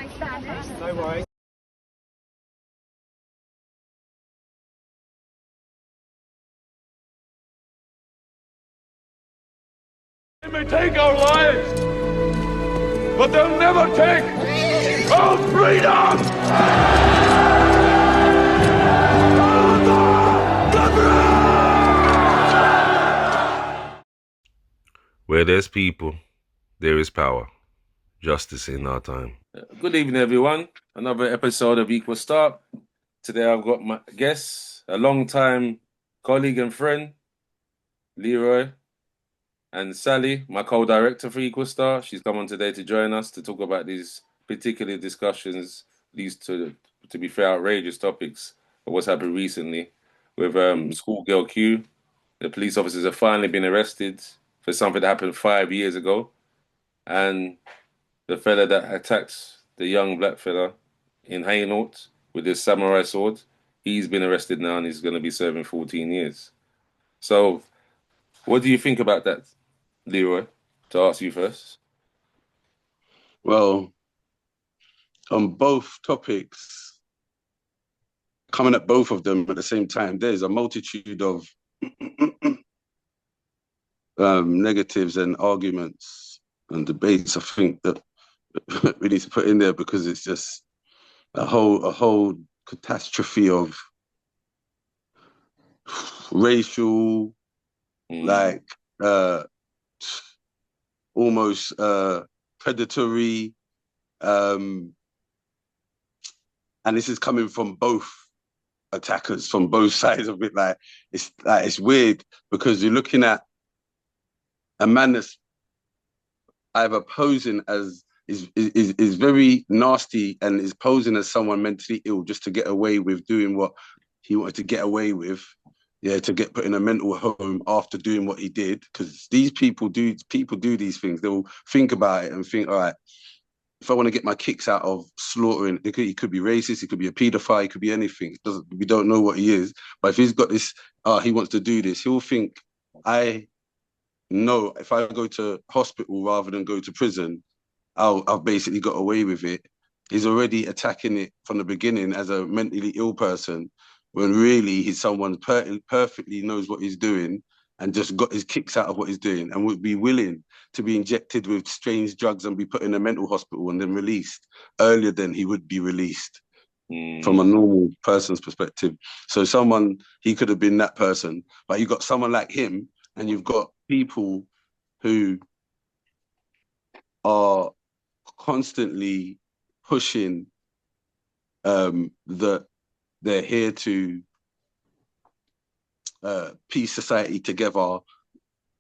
No worries. They may take our lives, but they'll never take our freedom! Where there's people, there is power. Justice in our time. Good evening, everyone. Another episode of Equal Start. Today I've got my guest, a long-time colleague and friend, Leroy, and Sally, my co-director for Equal Start. She's come on today to join us to talk about these particular discussions, these to be fair, outrageous topics of what's happened recently with schoolgirl Q. The police officers have finally been arrested for something that happened 5 years ago. And the fella that attacked the young black fella in Hainault with his samurai sword, he's been arrested now and he's going to be serving 14 years. So what do you think about that, Leroy? To ask you first. Well, on both topics, coming at both of them at the same time, there's a multitude of negatives and arguments and debates, I think, that we need to put in there, because it's just a whole catastrophe of racial, like almost predatory, and this is coming from both attackers, from both sides of it. Like it's weird, because you're looking at a man that's either posing as is very nasty and is posing as someone mentally ill just to get away with doing what he wanted to get away with, to get put in a mental home after doing what he did. Because these people do these things. They'll think about it and think, all right, if I want to get my kicks out of slaughtering, he could be racist, he could be a paedophile, he could be anything. We don't know what he is, but if he's got this, he wants to do this, he'll think, no, if I go to hospital rather than go to prison, I've basically got away with it. He's already attacking it from the beginning as a mentally ill person, when really he's someone perfectly knows what he's doing and just got his kicks out of what he's doing, and would be willing to be injected with strange drugs and be put in a mental hospital and then released earlier than he would be released from a normal person's perspective. So he could have been that person, but you got someone like him, and you've got people who are constantly pushing that they're here to piece society together,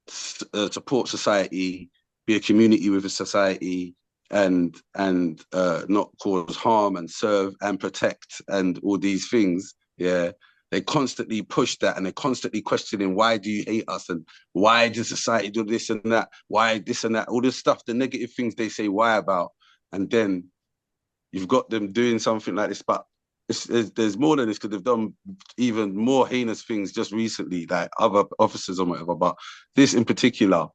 support society, be a community with a society, and not cause harm, and serve and protect and all these things. They constantly push that, and they're constantly questioning, why do you hate us? And why does society do this and that? Why this and that? All this stuff, the negative things they say why about. And then you've got them doing something like this, but there's more than this, because they've done even more heinous things just recently, like other officers or whatever. But this in particular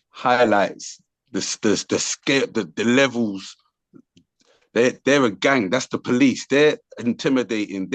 highlights the scale, the levels. They're a gang. That's the police. They're intimidating.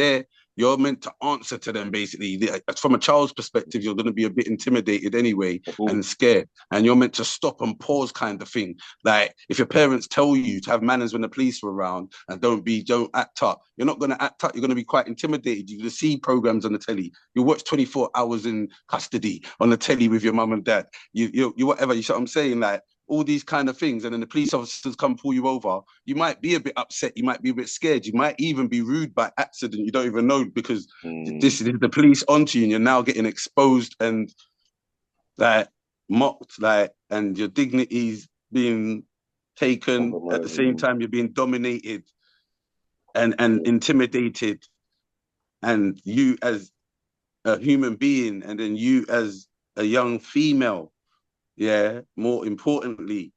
You're meant to answer to them, basically. From a child's perspective, you're going to be a bit intimidated anyway and scared. And you're meant to stop and pause, kind of thing. Like, if your parents tell you to have manners when the police are around and don't act up, you're not going to act up. You're going to be quite intimidated. You're going to see programs on the telly. You watch 24 Hours in Custody on the telly with your mum and dad. You whatever. You see what I'm saying? Like, all these kind of things, and then the police officers come pull you over, you might be a bit upset, you might be a bit scared, you might even be rude by accident, you don't even know, because this is the police onto you, and you're now getting exposed and like mocked, like, and your dignity's being taken. At the same time, you're being dominated and intimidated, and you as a human being, and then you as a young female, more importantly,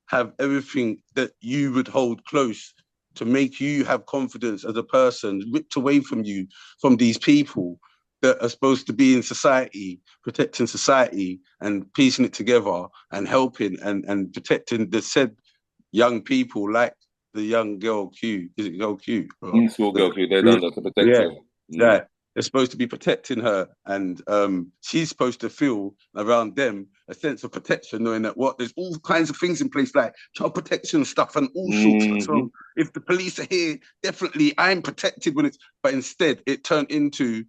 have everything that you would hold close to make you have confidence as a person ripped away from you, from these people that are supposed to be in society, protecting society and piecing it together and helping and protecting the said young people like the young girl Q. Is it girl Q? School girl, they're down there to protect Yeah, her. yeah. They're supposed to be protecting her, and she's supposed to feel around them a sense of protection, knowing that there's all kinds of things in place like child protection stuff and all sorts. So if the police are here, definitely I'm protected when it's. But instead, it turned into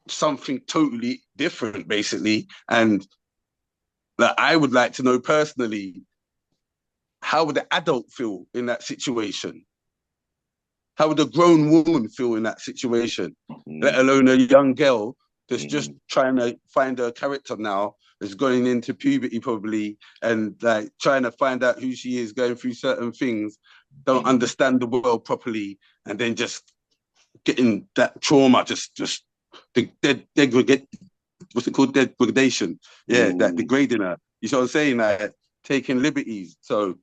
something totally different, basically. And like, I would like to know personally, how would the adult feel in that situation? How would a grown woman feel in that situation? Let alone a young girl that's just trying to find her character now, is going into puberty probably, and like trying to find out who she is, going through certain things, don't understand the world properly, and then just getting that trauma, just degradation. What's it called? Degradation. Yeah, that degrading her. You know what I'm saying? Like taking liberties. So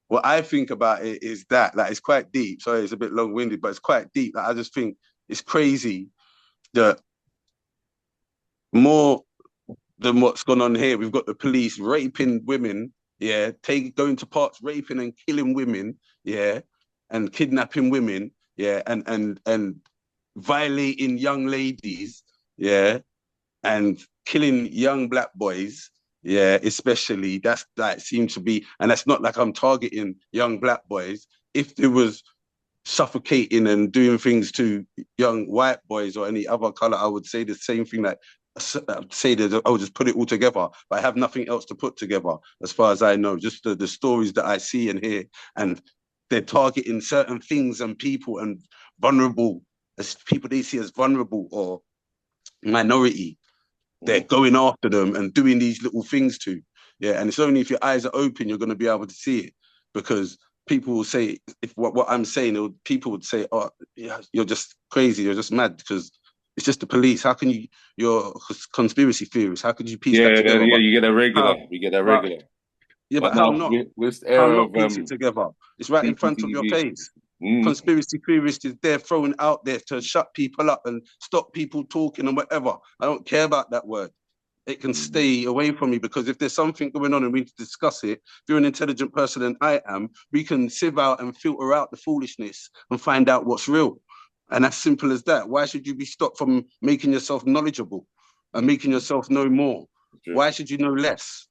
what I think about it is that, like, it's quite deep. Sorry, it's a bit long-winded, but it's quite deep. Like, I just think it's crazy that more than what's gone on here, we've got the police raping women, yeah, going to parks, raping and killing women, yeah, and kidnapping women, yeah, and violating young ladies, yeah, and killing young black boys, yeah, especially. That seems to be, and that's not like I'm targeting young black boys. If there was suffocating and doing things to young white boys or any other color, I would say the same thing. Like, say that I would just put it all together, but I have nothing else to put together as far as I know. Just the stories that I see and hear, and they're targeting certain things and people and vulnerable, as people they see as vulnerable or minority. They're going after them and doing these little things to. Yeah, and it's only if your eyes are open you're going to be able to see it, because people will say, if what I'm saying, people would say, oh, yeah, you're just crazy, you're just mad, because it's just the police. How can you're a conspiracy theorist, how could you piece that together? Yeah, you get a regular. You get a regular. Yeah, but But how now, not? with the How era not of piece it together? It's right in front of your CCTV. face. Conspiracy theorist is there thrown out there to shut people up and stop people talking and whatever. I don't care about that word. It can stay away from me, because if there's something going on and we need to discuss it, if you're an intelligent person and I am, we can sieve out and filter out the foolishness and find out what's real. And as simple as that. Why should you be stopped from making yourself knowledgeable and making yourself know more? Sure. Why should you know less?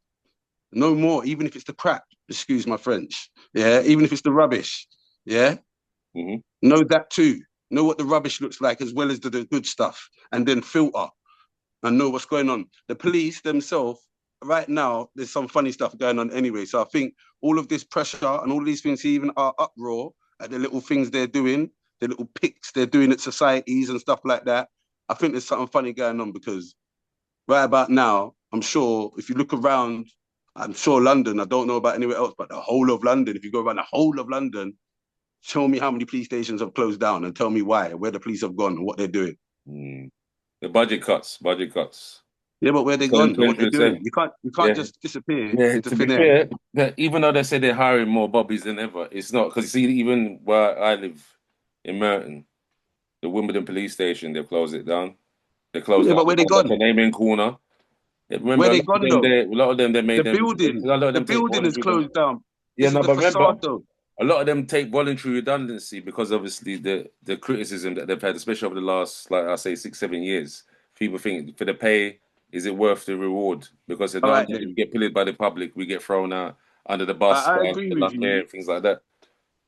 Know more, even if it's the crap, excuse my French. Yeah, even if it's the rubbish. Yeah. Know that too. Know what the rubbish looks like as well as the good stuff, and then filter and know what's going on. The police themselves, right now, there's some funny stuff going on anyway. So I think all of this pressure and all these things even are uproar at the little things they're doing, the little pics they're doing at societies and stuff like that. I think there's something funny going on, because right about now, I'm sure if you look around, I'm sure London, I don't know about anywhere else, but the whole of London, if you go around the whole of London, show me how many police stations have closed down and tell me why, where the police have gone and what they're doing. The budget cuts. Yeah, but where they gone to what they're doing? You can't just disappear into To be thin air. fair, even though they say they're hiring more bobbies than ever, it's not, because see, even where I live in Merton, the Wimbledon police station, they've closed it down. They closed Yeah, down but where they the gone? naming corner. Remember, Where they gone though? a lot of them, they made The them. building, A lot of the them take building is voluntary. closed down. Yeah, This is no, the but remember, facade though. a lot of them take voluntary redundancy because obviously the criticism that they've had, especially over the last, like I say, 6-7 years. People think, for the pay, is it worth the reward? Because All now right if then. we get pillaged by the public, we get thrown out under the bus I by agree the with luck you. and things like that.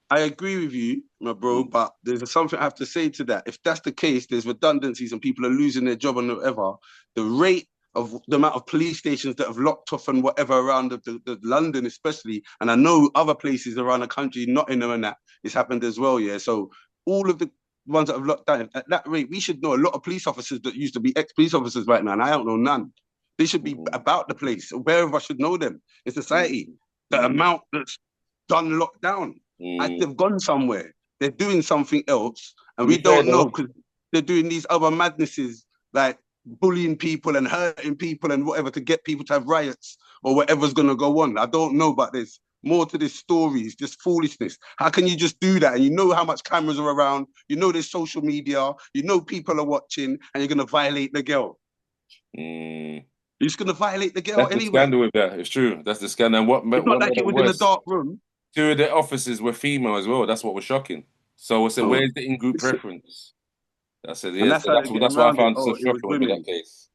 I agree with you, my bro, but there's something I have to say to that. If that's the case, there's redundancies and people are losing their job and whatever. The rate of the amount of police stations that have locked off and whatever around the London especially, and I know other places around the country, Nottingham and that, it's happened as well, yeah. So all of the ones that have locked down, at that rate, we should know a lot of police officers that used to be ex-police officers right now, and I don't know none. They should be about the place. Wherever I should know them in society. The amount that's done lockdown. They've gone somewhere. They're doing something else, and we don't know, because they're doing these other madnesses like bullying people and hurting people and whatever to get people to have riots or whatever's going to go on. I don't know, but there's more to this story. It's just foolishness. How can you just do that? And you know how much cameras are around. You know there's social media. You know people are watching, and you're going to violate the girl. You You're just gonna violate the girl That's the anyway. scandal with that. It's true. That's the scandal. And what It's not like made it it was in a worse? dark room. 2 of the officers were female as well. That's what was shocking. So I said, Oh, where's the in-group listen. preference? I said, And yeah. that's So how they're getting that's what I around it. found so Oh, it was shocking with that women. case.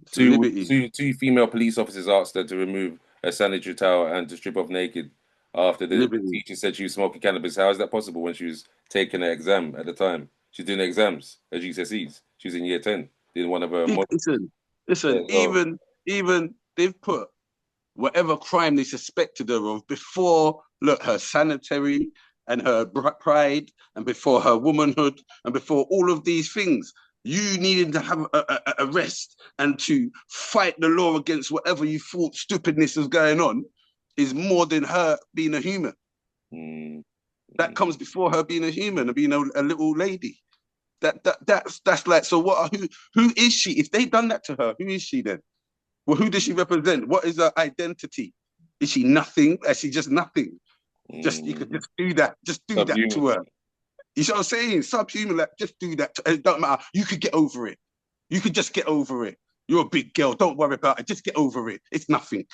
It's a liberty. Two female police officers asked her to remove a sanitary towel and to strip off naked after the Liberty. teacher said she was smoking cannabis. How is that possible when she was taking an exam at the time? She's doing exams at GCSEs. She was in year 10. Did one of her Listen, yeah, so, even they've put whatever crime they suspected her of before, look, her sanitary and her pride and before her womanhood and before all of these things. You needed to have a rest and to fight the law against whatever you thought stupidness was going on is more than her being a human. That comes before her being a human and being a little lady. That's like, so what? Who is she? If they done that to her, who is she then? Well, who does she represent? What is her identity? Is she nothing? Is she just nothing? Just you could just do that. Just do that to her. You see what I'm saying? Subhuman, like just do that. It don't matter. You could get over it. You could just get over it. You're a big girl. Don't worry about it. Just get over it. It's nothing.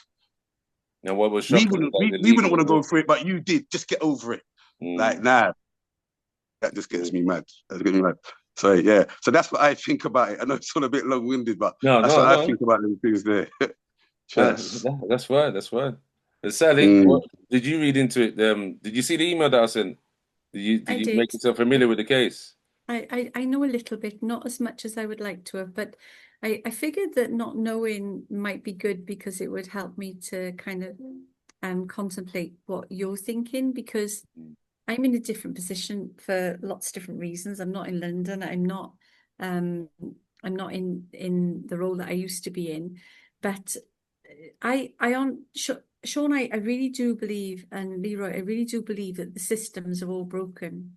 Now, what was We shocking wouldn't. is like We wouldn't want to go through it, but you did. Just get over it. Like, nah. That just gets me mad. That gets me mad. So yeah. So that's what I think about it. I know it's all a bit long-winded, but that's what I think about these things there. That's fine. That's fine. And Sally, what did you read into it? Did you see the email that I sent? Did you make yourself familiar with the case? I know a little bit, not as much as I would like to have, but I figured that not knowing might be good because it would help me to kind of contemplate what you're thinking, because I'm in a different position for lots of different reasons. I'm not in London. I'm not in the role that I used to be in, but Shaun, I really do believe, and Leroy, I really do believe that the systems are all broken.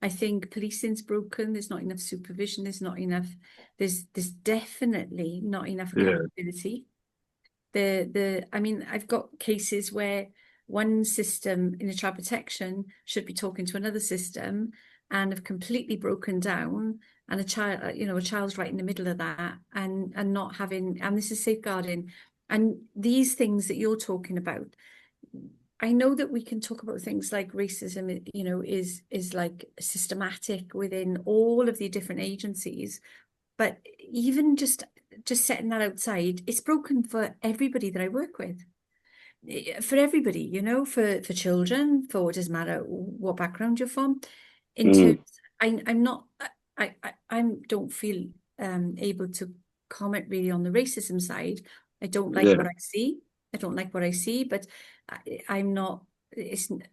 I think policing's broken. There's not enough supervision. There's not enough. There's definitely not enough accountability. I mean, I've got cases where one system in a child protection should be talking to another system and have completely broken down, and a child's right in the middle of that and not having, and this is safeguarding, and these things that you're talking about. I know that we can talk about things like racism, is like systematic within all of the different agencies, but even just setting that outside, it's broken for everybody that I work with. For everybody, for children, for it doesn't matter what background you're from. In terms, I'm not, I don't feel able to comment really on the racism side. I don't like what I see. I don't like what I see, but I'm not.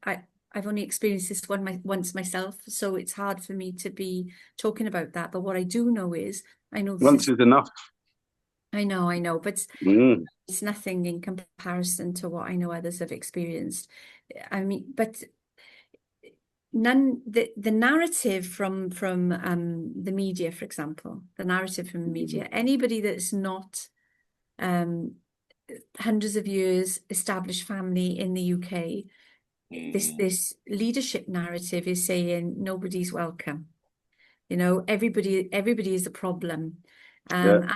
I've only experienced this once myself, so it's hard for me to be talking about that. But what I do know is, I know once is enough. I know, but it's nothing in comparison to what I know others have experienced. I mean, but the narrative from the media, for example, the narrative from the media, anybody that's not hundreds of years established family in the UK, this leadership narrative is saying nobody's welcome. Everybody is a problem. And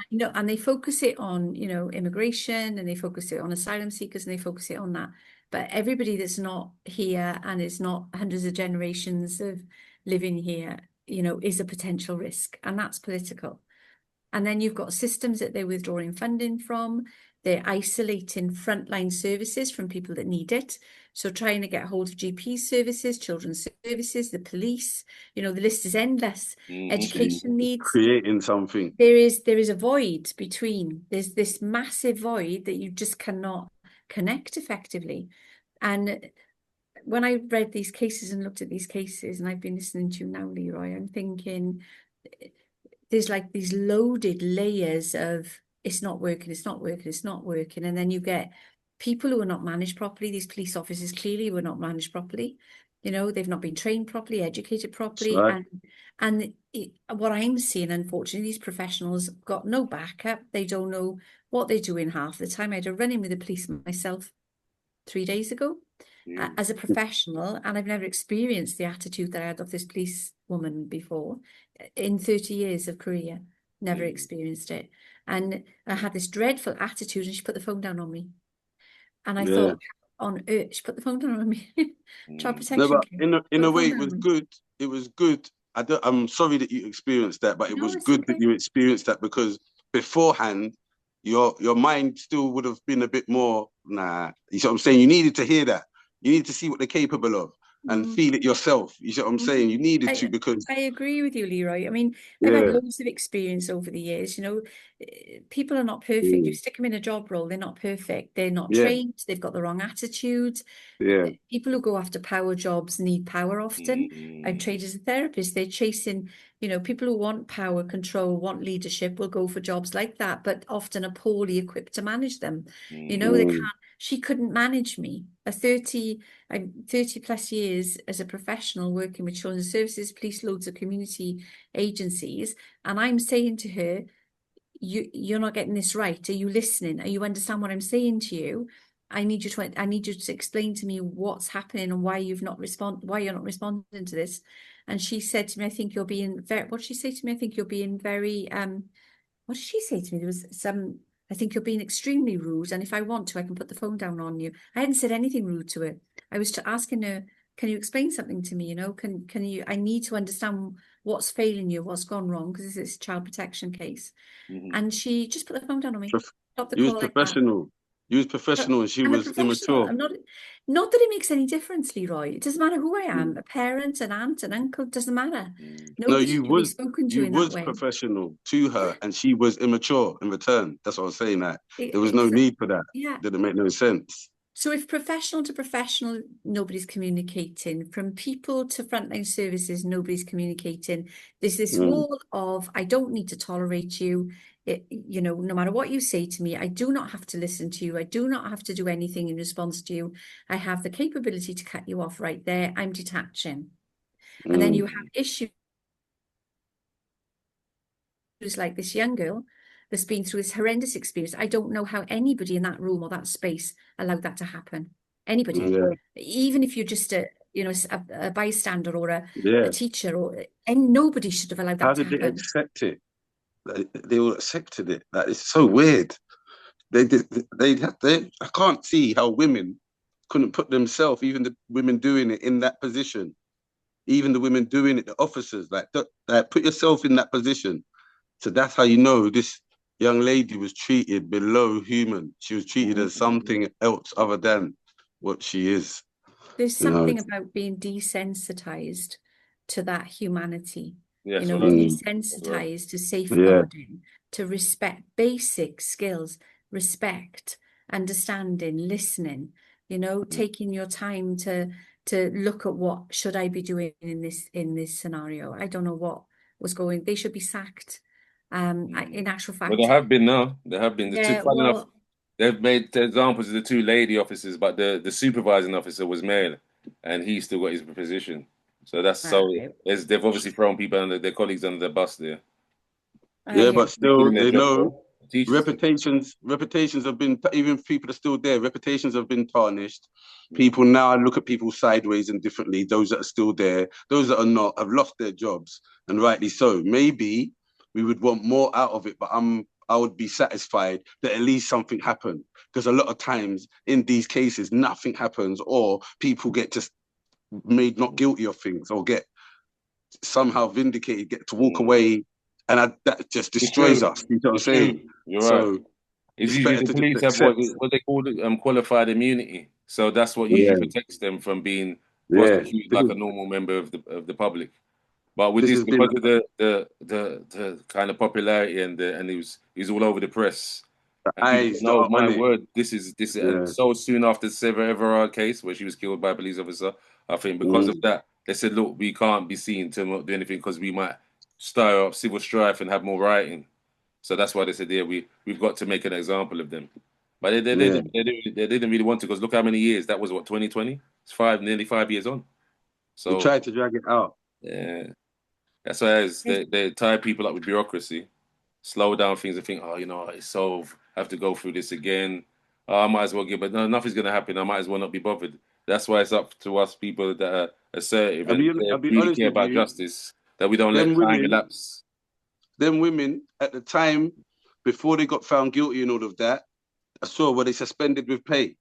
they focus it on, immigration, and they focus it on asylum seekers, and they focus it on that. But everybody that's not here and is not hundreds of generations of living here, is a potential risk, and that's political. And then you've got systems that they're withdrawing funding from. They're isolating frontline services from people that need it. So trying to get hold of GP services, children's services, the police, the list is endless. Education needs. Creating something. There is a void between. There's this massive void that you just cannot connect effectively. And when I read these cases and looked at these cases, and I've been listening to you now, Leroy, I'm thinking there's like these loaded layers of it's not working, and then you get people who are not managed properly. These police officers clearly were not managed properly. They've not been trained properly, educated properly, right. and what I'm seeing, unfortunately, these professionals got no backup. They don't know what they're doing half the time. I had a run-in with a policeman myself 3 days ago as a professional, and I've never experienced the attitude that I had of this police woman before in 30 years of career. never experienced it. And I had this dreadful attitude, and she put the phone down on me. And I thought, on earth, she put the phone down on me. Child No, protection but came. in Put a the way, phone it down was on me. good. It was good. I'm sorry that you experienced that, but it No, was it's good that okay. you experienced that, because beforehand, your mind still would have been a bit more, nah. You see what I'm saying? You needed to hear that. You need to see what they're capable of and feel it yourself. You see what I'm saying? You needed to, because I agree with you, Leroy. I mean, I've had yeah, loads of experience over the years. You know, people are not perfect. You mm, stick them in a job role, they're not perfect. They're not yeah, trained. They've got the wrong attitude. yeah, People who go after power jobs need power often. I've trained as a therapist. They're chasing, you know, people who want power, control, want leadership will go for jobs like that, but often are poorly equipped to manage them. You know, they can't. mm, She couldn't manage me. I'm 30 plus years as a professional working with children's services, police, loads of community agencies. And I'm saying to her, you're not getting this right. Are you listening? Are you understand what I'm saying to you? I need you to explain to me what's happening and why you're not responding to this. And she said to me, I think you're being very, what did she say to me? I think you're being very, what did she say to me? There was some, I think you're being extremely rude. And if I want to, I can put the phone down on you. I hadn't said anything rude to her. I was asking her, can you explain something to me? You know, can you, I need to understand what's failing you, what's gone wrong, because this is a child protection case. And she just put the phone down on me, stopped the you was call like that. professional. You was But professional, and she I'm a was professional. immature. I'm not that it makes any difference, Leroy. It doesn't matter who I am, Mm. a parent, an aunt, an uncle, it doesn't matter. No, Nobody should be spoken to you in that was way. professional to her, and she was immature in return. That's what I'm saying. That there was no It's need for that. yeah. Didn't make no sense. So if professional to professional, nobody's communicating. From people to frontline services, nobody's communicating. There's this Mm, wall of, I don't need to tolerate you. You know, no matter what you say to me, I do not have to listen to you. I do not have to do anything in response to you. I have the capability to cut you off right there. I'm detaching. And then you have issues like this young girl that's been through this horrendous experience. I don't know how anybody in that room or that space allowed that to happen. Anybody, yeah, even if you're just a bystander or a yeah. teacher, and nobody should have allowed How that to did they happen. accept it? They all accepted it. That is so weird. They did. They. I can't see how women couldn't put themselves, even the women doing it, in that position. Even the women doing it, the officers, like put yourself in that position. So that's how you know this young lady was treated below human. She was treated as something else other than what she is. There's You know. something about being desensitized to that humanity, you Yes, know, well, that's Mm, as well. desensitized to yeah. safeguarding, to respect, basic skills, respect, understanding, listening, you know, taking your time to look at what should I be doing in this scenario. I don't know what was going. They should be sacked. In actual Well, there fact, have been now. There have been the two. yeah, Funny enough, well, they've made examples of the two lady officers, but the supervising officer was male, and he still got his position. So that's so. I, They've obviously thrown people under their colleagues under the bus there. Yeah, I, but still, Doing their they job know well. Teachers did. reputations have been, even if people are still there, reputations have been tarnished. Mm. People now look at people sideways and differently. Those that are still there, those that are not, have lost their jobs, and rightly so. Maybe we would want more out of it, but I would be satisfied that at least something happened. Because a lot of times in these cases, nothing happens, or people get just made not guilty of things, or get somehow vindicated, get to walk Mm. away, and that just It's destroys true. us. You know what I'm It's true. saying? You're right. So It's it's usually better the to just police have accept. what they call qualified immunity. So that's what usually Yeah, protects them from being yeah. prosecuted like a normal member of the public. But with This this, has been because of the kind of popularity and he was all over the press, and people eyes go, that "Oh are on my it. word, this," and Yeah. so soon after Sarah Everard case where she was killed by a police officer, I think because of Mm, that, they said, "Look, we can't be seen to not do anything because we might stir up civil strife and have more rioting." So that's why they said, "Yeah, we've got to make an example of them." But yeah. they didn't really want to because look how many years that was. What 2020? It's nearly 5 years on. They So tried to drag it out. yeah. That's why they tie people up with bureaucracy, slow down things and think, oh, it's so have to go through this again. Oh, I might as well give, but no, nothing's going to happen. I might as well not be bothered. That's why it's up to us people that are assertive and I'll be really honest care with about you. justice that we don't let Them time women, elapse. them women at the time, before they got found guilty and all of that, I saw where they suspended with pay.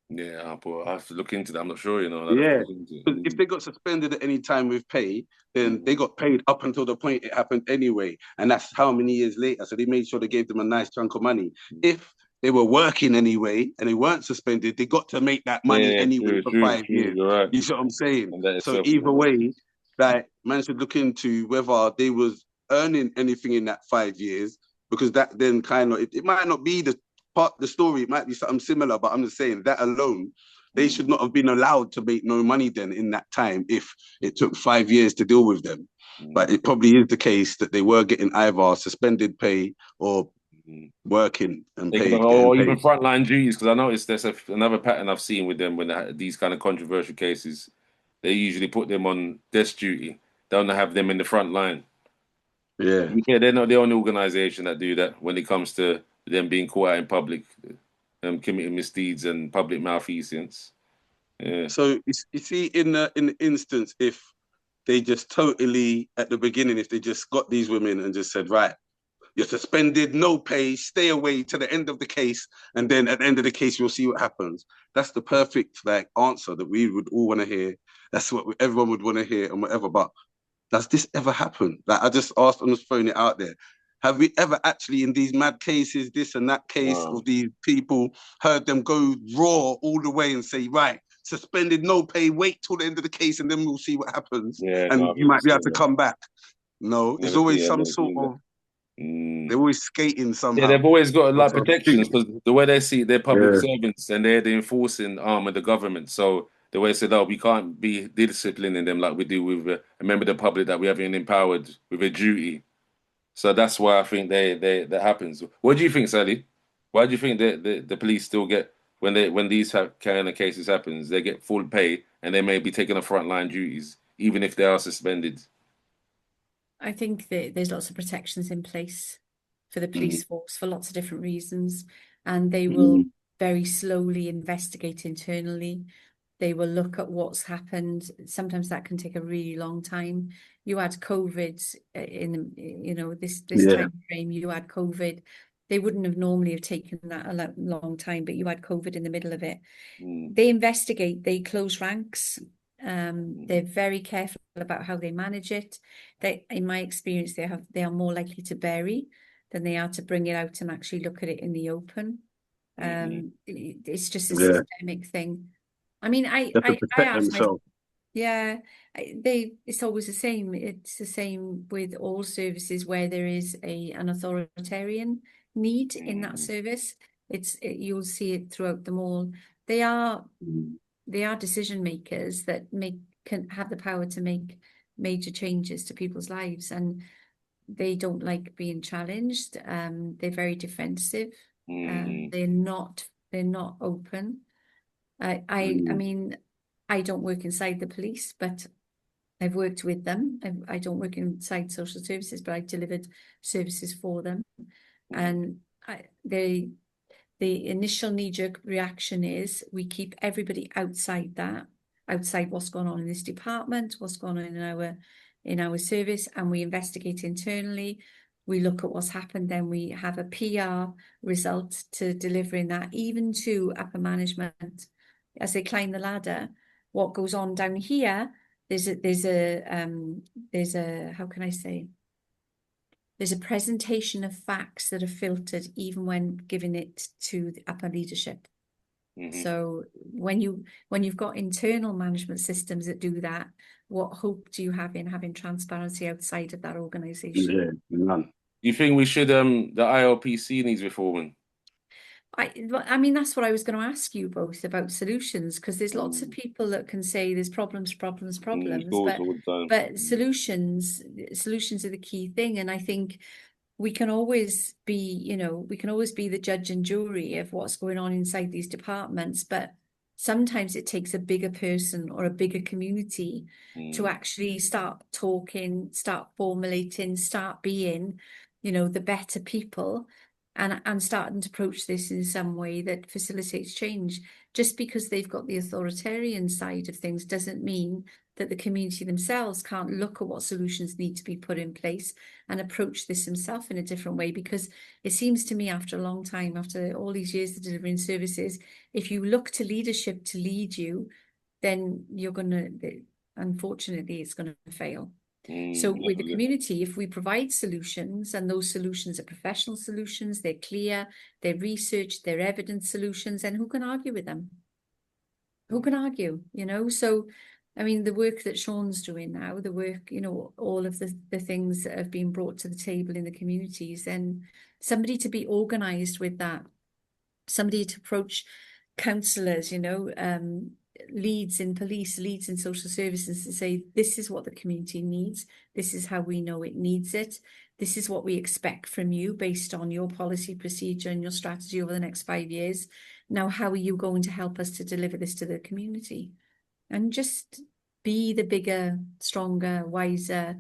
Yeah, but I have to look into that. I'm not sure, you know. I'd have to Yeah. look into it. Because if they got suspended at any time with pay, then they got paid up until the point it happened anyway. And that's how many years later. So they made sure they gave them a nice chunk of money. If they were working anyway and they weren't suspended, they got to make that money Yeah, anyway true, for true, 5 years. you're right. You see what I'm saying? And that So itself, either way, like, man should look into whether they was earning anything in that 5 years, because that then kind of, it might not be the story, it might be something similar, but I'm just saying that alone, they should not have been allowed to make no money then in that time if it took 5 years to deal with them. But it probably is the case that they were getting either suspended pay or working and paid. or even frontline duties, because I noticed there's another pattern I've seen with them when they had these kind of controversial cases. They usually put them on desk duty. They don't have them in the front line. Yeah. Yeah, they're not the only organisation that do that when it comes to them being caught out in public, committing misdeeds and public malfeasance. Yeah. So you see, in the instance, if they just totally at the beginning, if they just got these women and just said, right, you're suspended, no pay, stay away to the end of the case, and then at the end of the case, we'll see what happens. That's the perfect answer that we would all want to hear. That's what everyone would want to hear and whatever. But does this ever happen? Like, I just asked, I'm just throwing it out there. Have we ever actually, in these mad cases, this and that case of these people, heard them go raw all the way and say, right, suspended, no pay, wait till the end of the case, and then we'll see what happens. Yeah, and no, you might be able to come back. No, there's always some sort of, they're always skating somehow. Yeah, they've always got like protections because the way they see it, they're public servants and they're the enforcing arm of the government. So the way they said, oh, we can't be disciplining them like we do with a member of the public that we haven't empowered with a duty. So that's why I think that happens. What do you think, Sally? Why do you think that the police still get when these kind of cases happens, they get full pay and they may be taking the frontline duties even if they are suspended? I think that there's lots of protections in place for the police force for lots of different reasons, and they will very slowly investigate internally. They will look at what's happened. Sometimes that can take a really long time. You had COVID in, this time frame. You had COVID. They wouldn't have normally have taken that a long time, but you had COVID in the middle of it. They investigate. They close ranks. They're very careful about how they manage it. They, in my experience, they are more likely to bury than they are to bring it out and actually look at it in the open. It's just a systemic thing. I mean, I ask myself, it's always the same. It's the same with all services where there is an authoritarian need in that service. You'll see it throughout them all. They are decision makers that can have the power to make major changes to people's lives, and they don't like being challenged. They're very defensive. They're not open. I mean, I don't work inside the police, but I've worked with them. I don't work inside social services, but I delivered services for them. And the initial knee-jerk reaction is we keep everybody outside what's going on in this department, what's going on in our service, and we investigate internally. We look at what's happened, then we have a PR result to delivering that, even to upper management as they climb the ladder. What goes on down here, there's a how can I say? There's a presentation of facts that are filtered even when giving it to the upper leadership. So when you've got internal management systems that do that, what hope do you have in having transparency outside of that organisation? Yeah, none. You think we should the ILPC needs reforming? I mean, that's what I was going to ask you both about solutions, because there's lots of people that can say there's problems, but solutions are the key thing. And I think we can always be the judge and jury of what's going on inside these departments, but sometimes it takes a bigger person or a bigger community to actually start talking, start formulating, start being, the better people. And starting to approach this in some way that facilitates change. Just because they've got the authoritarian side of things doesn't mean that the community themselves can't look at what solutions need to be put in place and approach this themselves in a different way? Because it seems to me, after a long time, after all these years of delivering services, if you look to leadership to lead you, then you're going to, unfortunately, it's going to fail. So with the community, if we provide solutions, and those solutions are professional solutions, they're clear, they're researched, they're evidence solutions, then who can argue with them? Who can argue, you know? So, I mean, the work that Shaun's doing now, the work, you know, all of the things that have been brought to the table in the communities, and somebody to be organised with that, somebody to approach counsellors, you know, leads in police, leads in social services, to say, this is what the community needs, this is how we know it needs it, this is what we expect from you based on your policy procedure and your strategy over the next 5 years. Now, how are you going to help us to deliver this to the community? And just be the bigger, stronger, wiser,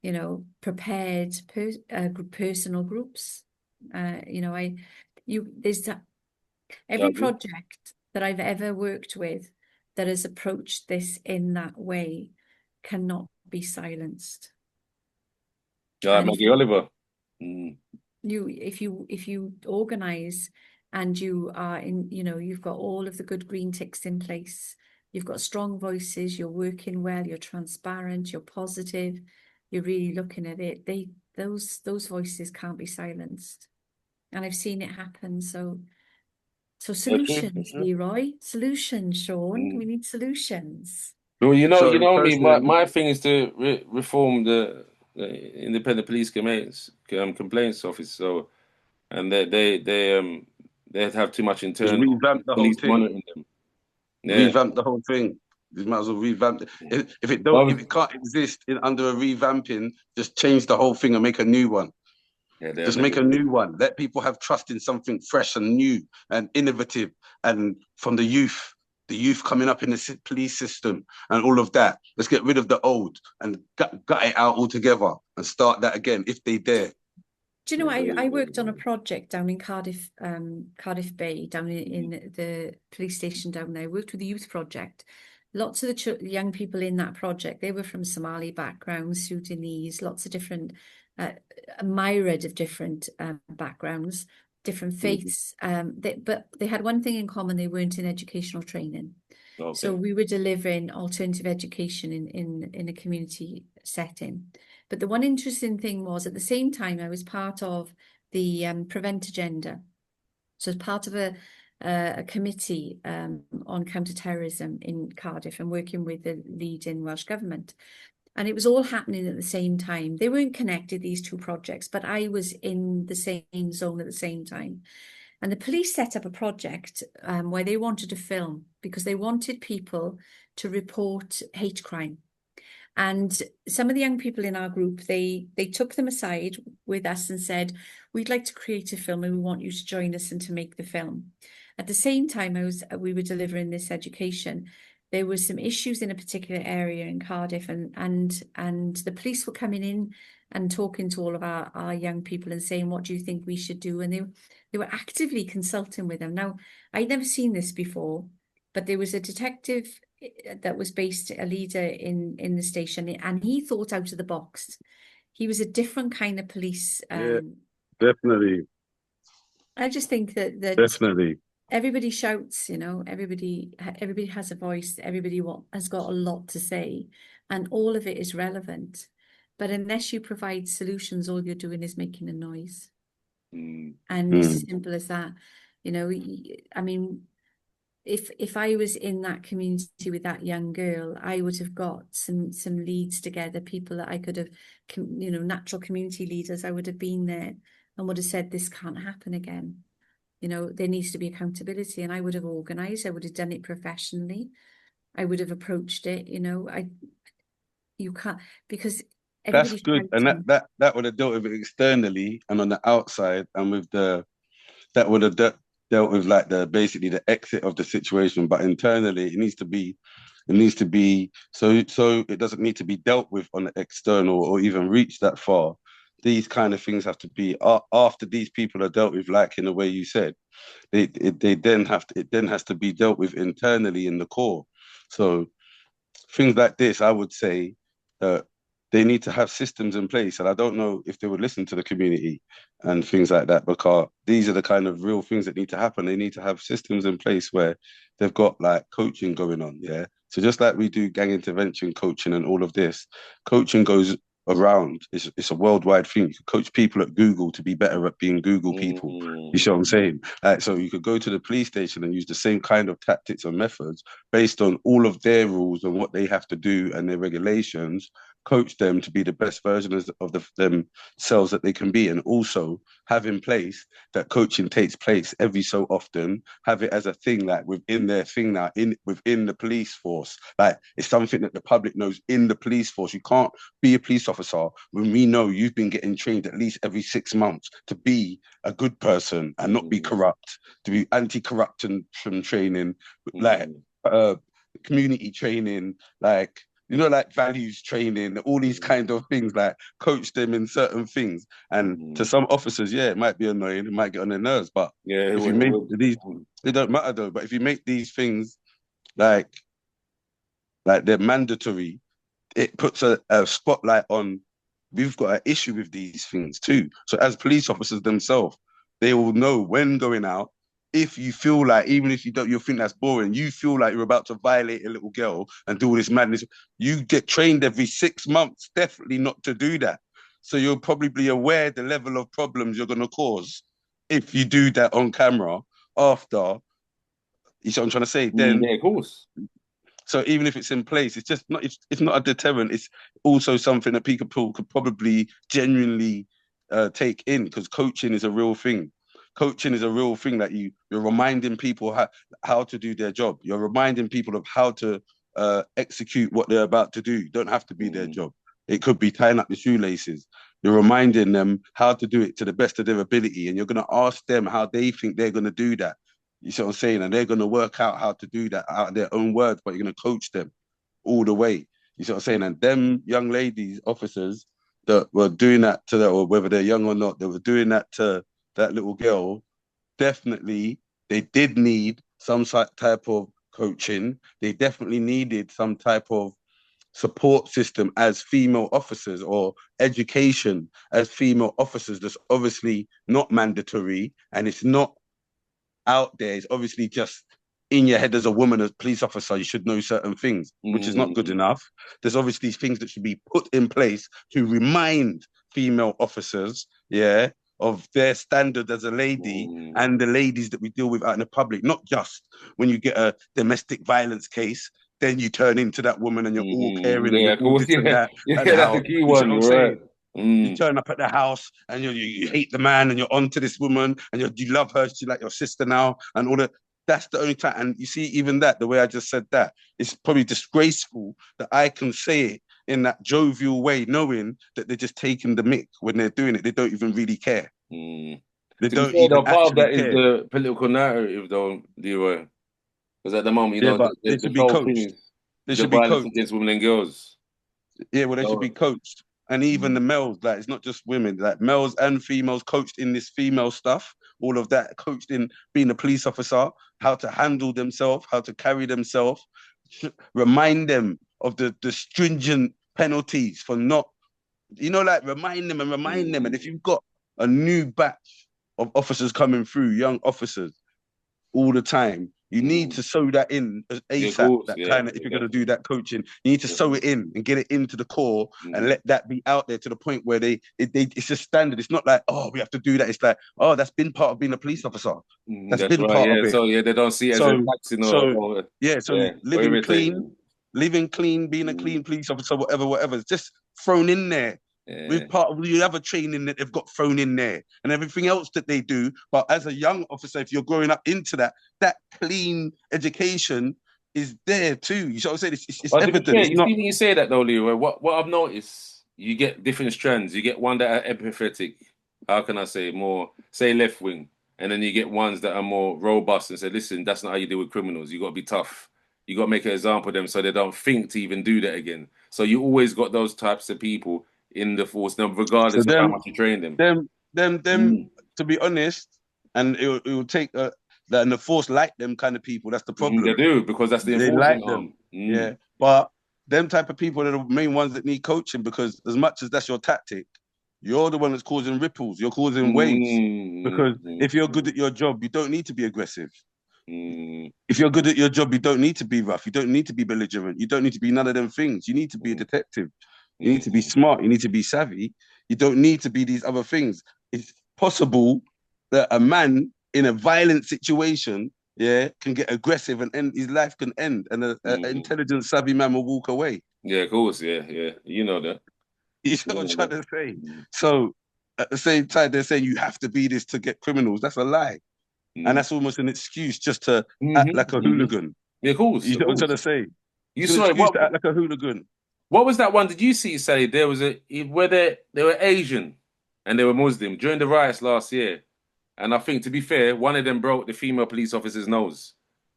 you know, prepared personal groups. You know, there's that, every project that I've ever worked with that has approached this in that way cannot be silenced. Maggie Oliver. If you organize and you are in, you know, you've got all of the good green ticks in place, you've got strong voices, you're working well, you're transparent, you're positive, you're really looking at it, those voices can't be silenced. And I've seen it happen. So solutions, Leroy, solutions, Shaun. We need solutions. Well, you know, So me. personally, My thing is to reform the independent police complaints office. So, and they have too much just internal revamp the whole police thing. monitoring them. Yeah. Revamp the whole thing. You might as well revamp it. If it can't exist under a revamping, just change the whole thing and make a new one. Yeah, just make a new one. Let people have trust in something fresh and new and innovative, and from the youth coming up in the police system and all of that. Let's get rid of the old and gut it out altogether and start that again if they dare. Do you know, I worked on a project down in Cardiff, Cardiff Bay, down in the police station down there. I worked with the youth project. Lots of the young people in that project, they were from Somali backgrounds, Sudanese, lots of different, a myriad of different backgrounds, different faiths. But they had one thing in common: they weren't in educational training. Okay. So we were delivering alternative education in a community setting. But the one interesting thing was, at the same time, I was part of the Prevent Agenda. So as part of a committee on counter-terrorism in Cardiff, and working with the lead in Welsh Government. And it was all happening at the same time. They weren't connected, these two projects, but I was in the same zone at the same time. And the police set up a project where they wanted to film, because they wanted people to report hate crime. And some of the young people in our group, they took them aside with us and said, we'd like to create a film and we want you to join us and to make the film. At the same time we were delivering this education, there were some issues in a particular area in Cardiff, and the police were coming in and talking to all of our young people and saying, what do you think we should do? And they were actively consulting with them. Now, I'd never seen this before, but there was a detective that was based, a leader in the station, and he thought out of the box. He was a different kind of police. Yeah, definitely. I just think that definitely everybody shouts, you know, everybody has a voice, everybody has got a lot to say, and all of it is relevant. But unless you provide solutions, all you're doing is making a noise. And it's as simple as that. You know, I mean, if I was in that community with that young girl, I would have got some leads together, people that I could have, you know, natural community leaders. I would have been there and would have said, this can't happen again. You know, there needs to be accountability, and I would have organised. I would have done it professionally. I would have approached it. You know, you can't, because that's good, and that would have dealt with it externally and on the outside, and with that would have dealt with like basically the exit of the situation. But internally, it needs to be so it doesn't need to be dealt with on the external or even reach that far. These kind of things have to be after these people are dealt with, like in the way you said. It then has to be dealt with internally in the core. So things like this, I would say that they need to have systems in place. And I don't know if they would listen to the community and things like that, because these are the kind of real things that need to happen. They need to have systems in place where they've got like coaching going on. Yeah. So just like we do gang intervention coaching and all of this, coaching goes around. It's a worldwide thing. You can coach people at Google to be better at being Google people. You see what I'm saying? Like, so you could go to the police station and use the same kind of tactics and methods based on all of their rules and what they have to do and their regulations, coach them to be the best versions of themselves that they can be, and also have in place that coaching takes place every so often. Have it as a thing, like within their thing now, within the police force. Like it's something that the public knows in the police force. You can't be a police officer when we know you've been getting trained at least every 6 months to be a good person and not be corrupt, to be anti-corruption training, like community training, like like values training, all these kind of things, like coach them in certain things. And to some officers, yeah, it might be annoying, it might get on their nerves, but if you make these, it don't matter though. But if you make these things like they're mandatory, it puts a spotlight on, we've got an issue with these things too. So as police officers themselves, they will know when going out. If you feel like, even if you think that's boring, you feel like you're about to violate a little girl and do all this madness, you get trained every 6 months, definitely not to do that. So you're probably aware the level of problems you're going to cause if you do that on camera after. You see what I'm trying to say? Then, yeah, of course. so even if it's in place, it's just not. It's not a deterrent. It's also something that people could probably genuinely take in, because coaching is a real thing. Coaching is a real thing that you're reminding people how to do their job. You're reminding people of how to execute what they're about to do. It don't have to be their job. It could be tying up the shoelaces. You're reminding them how to do it to the best of their ability, and you're going to ask them how they think they're going to do that. You see what I'm saying? And they're going to work out how to do that out of their own words, but you're going to coach them all the way. You see what I'm saying? And them young ladies, officers that were doing that to that, or whether they're young or not, they were doing that to that little girl. Definitely, they did need some type of coaching. They definitely needed some type of support system as female officers, or education as female officers. That's obviously not mandatory, and it's not out there. It's obviously just in your head as a woman, as a police officer, you should know certain things, which is not good enough. There's obviously things that should be put in place to remind female officers, yeah, of their standard as a lady and the ladies that we deal with out in the public, not just when you get a domestic violence case, then you turn into that woman and you're all caring and you're all this and that. Yeah, that's the key one, right? You turn up at the house and you hate the man and you're onto this woman and you love her, she's like your sister now, and all that. That's the only time. And you see, even that, the way I just said that, it's probably disgraceful that I can say it in that jovial way, knowing that they're just taking the mick when they're doing it. They don't even really care. They don't even part of that care. is the political narrative, though, Leroy. Because at the moment, they should be coached. They should be coached against women and girls. Yeah, well, they should be coached. And even the males, like, it's not just women, like males and females coached in this female stuff, all of that, coached in being a police officer, how to handle themselves, how to carry themselves, remind them of the stringent penalties for not, like remind them. And if you've got a new batch of officers coming through, young officers, all the time, you need to sew that in ASAP. If you're going to do that coaching, you need to sew it in and get it into the core and let that be out there to the point where it's just standard. It's not like, oh, we have to do that. It's like, oh, that's been part of being a police officer. That's been part of it. So they don't see it as a taxing living clean, being a clean police officer, whatever. It's just thrown in there. With part of the other training that they've got thrown in there and everything else that they do. But as a young officer, if you're growing up into that clean education is there too. You know what I'm saying? It's evident. Yeah, you say that though, Leroy. What I've noticed, you get different strands. You get one that are empathetic. How can I say more? Say left wing, and then you get ones that are more robust and say, listen, that's not how you deal with criminals. You got to be tough. You got to make an example of them so they don't think to even do that again. So you always got those types of people in the force, now, regardless of how much you train them. To be honest, and it will take and the force like them kind of people. That's the problem. They do, because that's the they like them. Yeah, but them type of people are the main ones that need coaching, because as much as that's your tactic, you're the one that's causing ripples. You're causing waves. Because if you're good at your job, you don't need to be aggressive. If you're good at your job, you don't need to be rough. You don't need to be belligerent. You don't need to be none of them things. You need to be a detective. You need to be smart. You need to be savvy. You don't need to be these other things. It's possible that a man in a violent situation, yeah, can get aggressive and end, his life can end, and an intelligent, savvy man will walk away. Yeah, of course. Yeah. You know that. You know what I'm trying to say? So at the same time, they're saying you have to be this to get criminals. That's a lie. And that's almost an excuse just to act like a hooligan. Yeah, of course. You know what I'm trying to say? You saw it. To act like a hooligan. What was that one? Did you see, Sally? There was where they were Asian and they were Muslim during the riots last year. And I think, to be fair, one of them broke the female police officer's nose.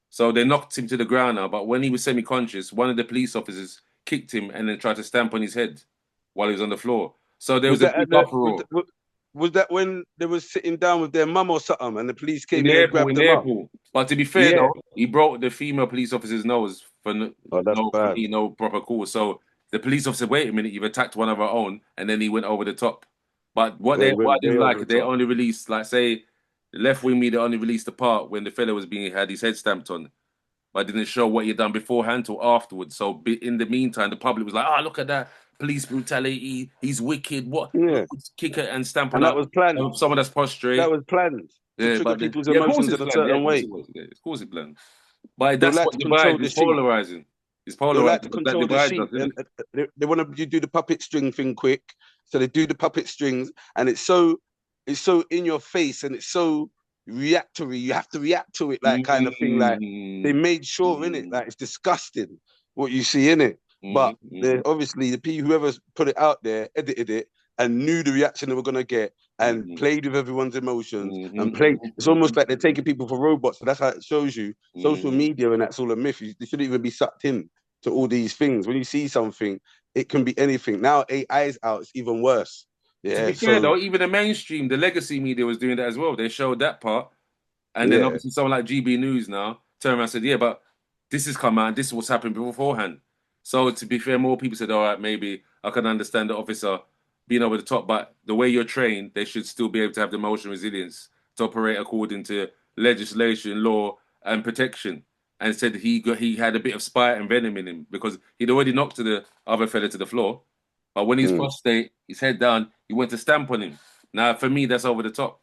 So they knocked him to the ground now. But when he was semi-conscious, one of the police officers kicked him and then tried to stamp on his head while he was on the floor. So there was a big uproar. Was that when they were sitting down with their mum or something and the police came in and grabbed them up? But to be fair, though, he broke the female police officer's nose for no proper cause. So the police officer, wait a minute, you've attacked one of our own, and then he went over the top. But what I didn't like, they only released, like, say, the left-wing media only released the part when the fella was had his head stamped on, but didn't show what he'd done beforehand or afterwards. So in the meantime, the public was like, "Oh, look at that police brutality! He's wicked! What? Yeah. Kick it and stamp on that was planned. Someone that's prostrate. That was planned to trigger people's emotions in a certain way. Of course, it's planned. But that's what divides. It's polarizing. It's polarizing. They like to control the sheep. They want to do the puppet string thing quick, so they do the puppet strings, and it's so in your face and it's so reactory. You have to react to it, like kind of thing. Like they made sure in it, like it's disgusting what you see in it. But obviously the people, whoever put it out there, edited it and knew the reaction they were gonna get and played with everyone's emotions and played. It's almost like they're taking people for robots. So that's how it shows you social media, and that's all a myth. They shouldn't even be sucked in to all these things. When you see something, it can be anything. Now AI's out, it's even worse. Yeah, to be fair, though, even the mainstream, the legacy media was doing that as well. They showed that part. And then obviously someone like GB News now turned around and said, yeah, but this has come out, this is what's happened beforehand. So to be fair, more people said, all right, maybe I can understand the officer being over the top, but the way you're trained, they should still be able to have the emotional resilience to operate according to legislation, law, and protection. And said he had a bit of spite and venom in him because he'd already knocked the other fella to the floor. But when he's prostrate, his head down, he went to stamp on him. Now, for me, that's over the top.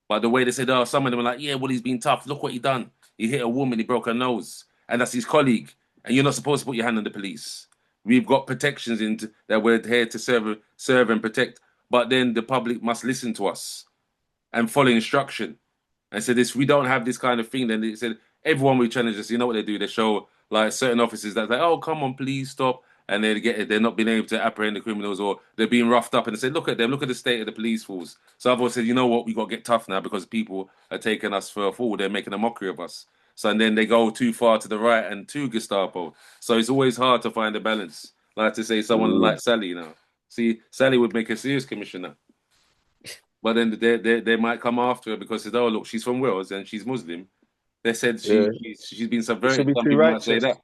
But the way they said, oh, some of them were like, yeah, well, he's been tough. Look what he done. He hit a woman, he broke her nose. And that's his colleague. And you're not supposed to put your hand on the police. We've got protections that we're here to serve and protect. But then the public must listen to us and follow instruction. And said, if we don't have this kind of thing, then they said, everyone will challenge us. You know what they do? They show like certain officers that's like, oh, come on, please stop. And they're not being able to apprehend the criminals, or they're being roughed up, and they say, look at them, look at the state of the police force. So I've always said, you know what, we got to get tough now because people are taking us for a fool. They're making a mockery of us. So and then they go too far to the right and too Gestapo. So it's always hard to find a balance. Like to say someone like Sally, you know. See, Sally would make a serious commissioner. But then they might come after her because oh look, she's from Wales and she's Muslim. They said she's been subverted. Some people might say that.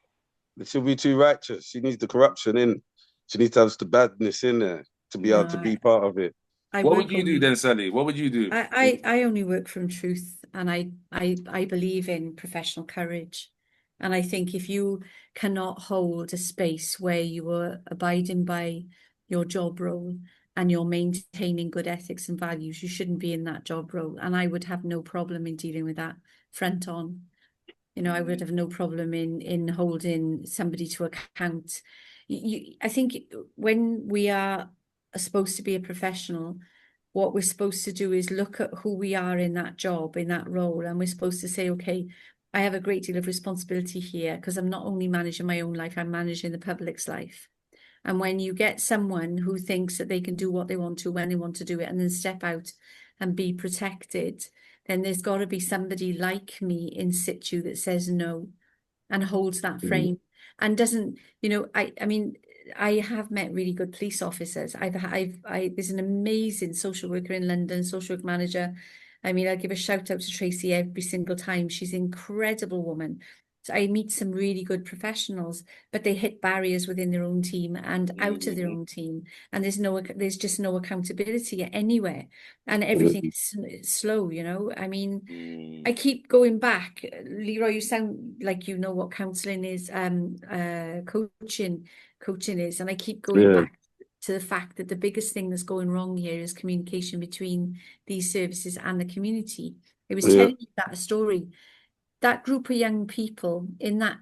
She'll be too righteous. She needs the corruption in. She needs to have the badness in there to be able to be part of it. What would you do then, Sally? What would you do? I only work from truth, and I believe in professional courage. And I think if you cannot hold a space where you are abiding by your job role and you're maintaining good ethics and values, you shouldn't be in that job role. And I would have no problem in dealing with that front on. You know, I would have no problem in holding somebody to account. I think when we are supposed to be a professional, what we're supposed to do is look at who we are in that job, in that role, and we're supposed to say, okay, I have a great deal of responsibility here because I'm not only managing my own life, I'm managing the public's life. And when you get someone who thinks that they can do what they want to when they want to do it and then step out and be protected, then there's got to be somebody like me in situ that says no and holds that frame and doesn't, you know, I mean, I have met really good police officers. There's an amazing social worker in London, social work manager. I mean, I give a shout out to Tracy every single time. She's an incredible woman. So I meet some really good professionals, but they hit barriers within their own team and out of their own team, and there's just no accountability anywhere, and everything is slow. I mean, I keep going back. Leroy, you sound like you know what counselling is, coaching is, and I keep going back to the fact that the biggest thing that's going wrong here is communication between these services and the community. It was telling you that story. That group of young people in that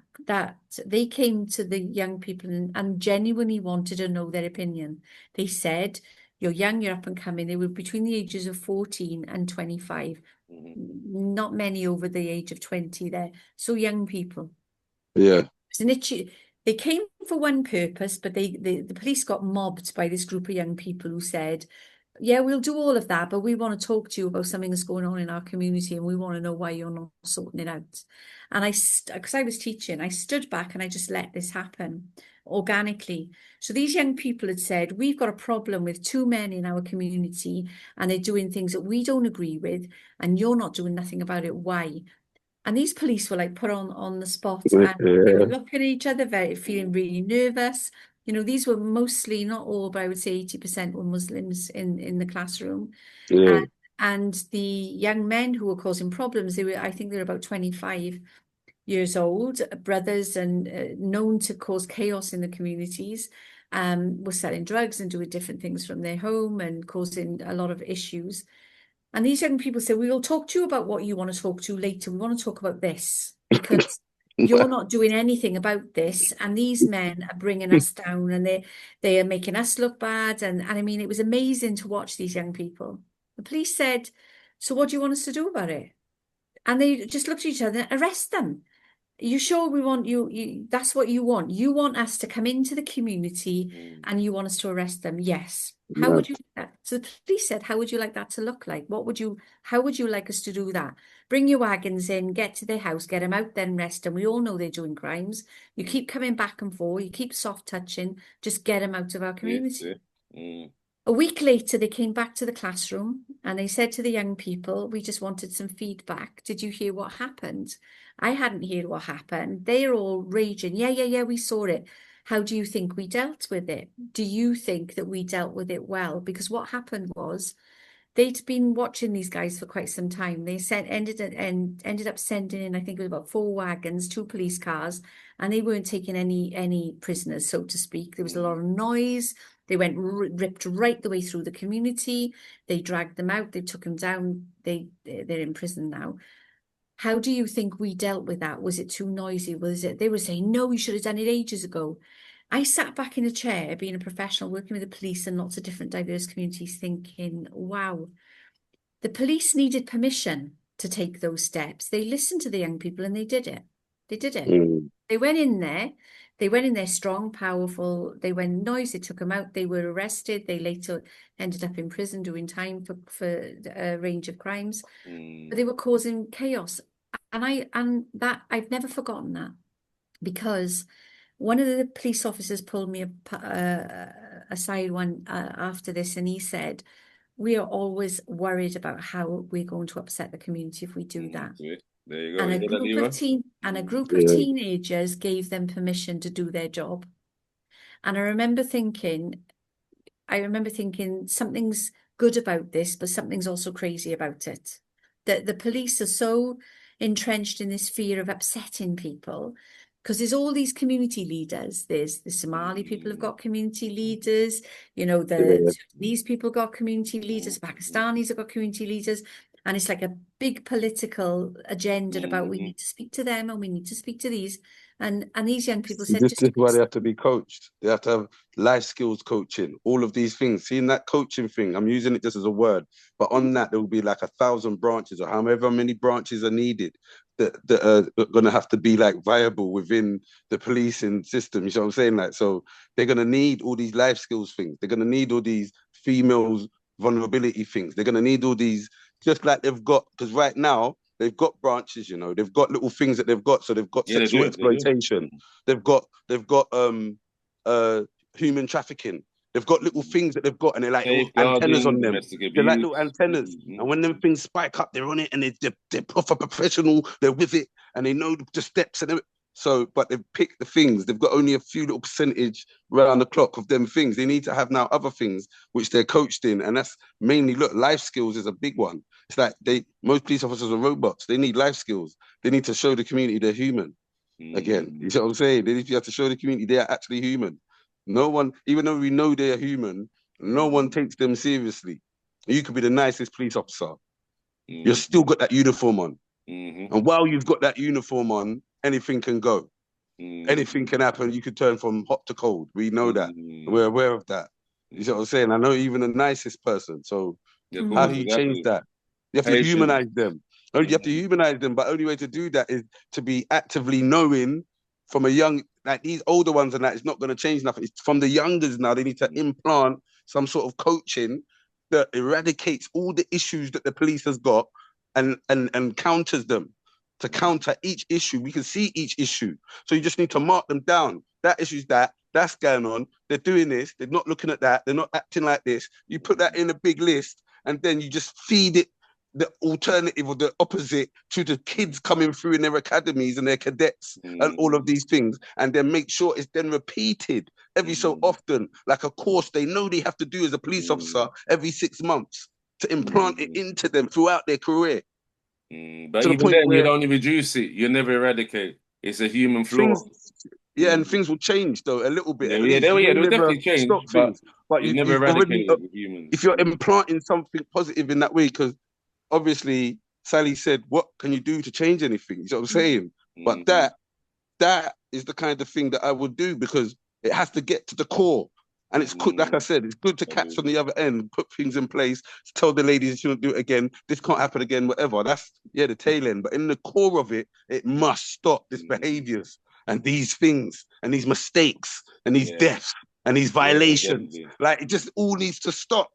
they came to the young people and genuinely wanted to know their opinion. They said, "You're young, you're up and coming." They were between the ages of 14 and 25. Not many over the age of 20 there. So young people. Yeah. It's an itchy. They came for one purpose, but the police got mobbed by this group of young people who said, "Yeah, we'll do all of that, but we want to talk to you about something that's going on in our community, and we want to know why you're not sorting it out." And because I was teaching, I stood back and I just let this happen organically. So these young people had said, "We've got a problem with two men in our community, and they're doing things that we don't agree with, and you're not doing nothing about it. Why?" And these police were like put on the spot, and they were looking at each other, feeling really nervous. These were mostly, not all, but I would say 80% were Muslims in the classroom. And the young men who were causing problems, I think they were about 25 years old, brothers, and known to cause chaos in the communities, were selling drugs and doing different things from their home and causing a lot of issues. And these young people say, "We will talk to you about what you want to talk to later. We want to talk about this because you're not doing anything about this. And these men are bringing us down, and they are making us look bad." And I mean, it was amazing to watch these young people. The police said, "So what do you want us to do about it?" And they just looked at each other, "Arrest them. You sure we want you, that's what you want? You want us to come into the community and you want us to arrest them?" "Yes." "How would you do that?" So the police said, "How would you like that to look like? How would you like us to do that? Bring your wagons in, get to their house, get them out, then arrest them. We all know they're doing crimes. You keep coming back and forth, you keep soft touching, just get them out of our community." A week later, they came back to the classroom and they said to the young people, "We just wanted some feedback. Did you hear what happened?" I hadn't heard what happened. They're all raging. Yeah, we saw it. "How do you think we dealt with it? Do you think that we dealt with it well?" Because what happened was they'd been watching these guys for quite some time. They ended up sending in, I think it was about 4 wagons, 2 police cars, and they weren't taking any prisoners, so to speak. There was a lot of noise. They went ripped right the way through the community. They dragged them out. They took them down. They're in prison now. How do you think we dealt with that? Was it too noisy? They were saying, "No, you should have done it ages ago." I sat back in a chair, being a professional, working with the police and lots of different diverse communities, thinking, wow, the police needed permission to take those steps. They listened to the young people and they did it. They did it. They went in there strong, powerful. They went noise. They took them out. They were arrested. They later ended up in prison doing time for a range of crimes. But they were causing chaos. And I've never forgotten that, because one of the police officers pulled me aside after this, and he said, "We are always worried about how we're going to upset the community if we do that." There you go. And a group of teenagers gave them permission to do their job. And I remember thinking something's good about this, but something's also crazy about it. That the police are so entrenched in this fear of upsetting people, because there's all these community leaders. There's the Somali people have got community leaders, these people got community leaders, Pakistanis have got community leaders, and it's like a big political agenda about we need to speak to them and we need to speak to these. And these young people said, This is why they have to be coached. They have to have life skills coaching, all of these things. Seeing that coaching thing, I'm using it just as a word, but on that, there will be like 1,000 branches or however many branches are needed that are going to have to be like viable within the policing system. You know what I'm saying? Like, so they're going to need all these life skills things. They're going to need all these females vulnerability things. They're going to need all these, just like they've got, because right now, they've got branches, they've got little things that they've got. So they've got sexual exploitation. They've got human trafficking. They've got little things that they've got, and they're like little antennas Safeguarding, on them. domestic They're like abuse. little antennas. And when them things spike up, they're on it, and they're proper professional. They're with it, and they know the steps and everything. So, but they've picked the things. They've got only a few little percentage around the clock of them things. They need to have now other things which they're coached in, and that's mainly, look, life skills is a big one. It's like most police officers are robots. They need life skills. They need to show the community they're human. Again, you see what I'm saying? They need to have to show the community they are actually human. No one, even though we know they're human, no one takes them seriously. You could be the nicest police officer. You've still got that uniform on. And while you've got that uniform on, anything can go. Anything can happen. You could turn from hot to cold. We know that. We're aware of that. You see what I'm saying? I know even the nicest person. So how do you change that? You have to humanize them. You have to humanize them, but only way to do that is to be actively knowing from a young, like these older ones and that, it's not going to change nothing. It's from the youngers now. They need to implant some sort of coaching that eradicates all the issues that the police has got and counters them. To counter each issue, we can see each issue. So you just need to mark them down. That issue's that's going on. They're doing this. They're not looking at that. They're not acting like this. You put that in a big list, and then you just feed it the alternative or the opposite to the kids coming through in their academies and their cadets and all of these things, and then make sure it's then repeated every so often, like a course they know they have to do as a police officer every 6 months to implant it into them throughout their career. But even then, you'd only reduce it. You never eradicate. It's a human flaw. And things will change though a little bit. They'll definitely change. Stop things, but you never eradicate it with humans. If you're implanting something positive in that way, because obviously Sally said, "What can you do to change anything?" You know what I'm saying? But that is the kind of thing that I would do, because it has to get to the core. And it's good, like I said, it's good to catch from the other end, put things in place, tell the ladies you shouldn't do it again, this can't happen again, whatever. That's, the tail end. But in the core of it, it must stop these behaviors and these things and these mistakes and these deaths and these violations. Like, it just all needs to stop.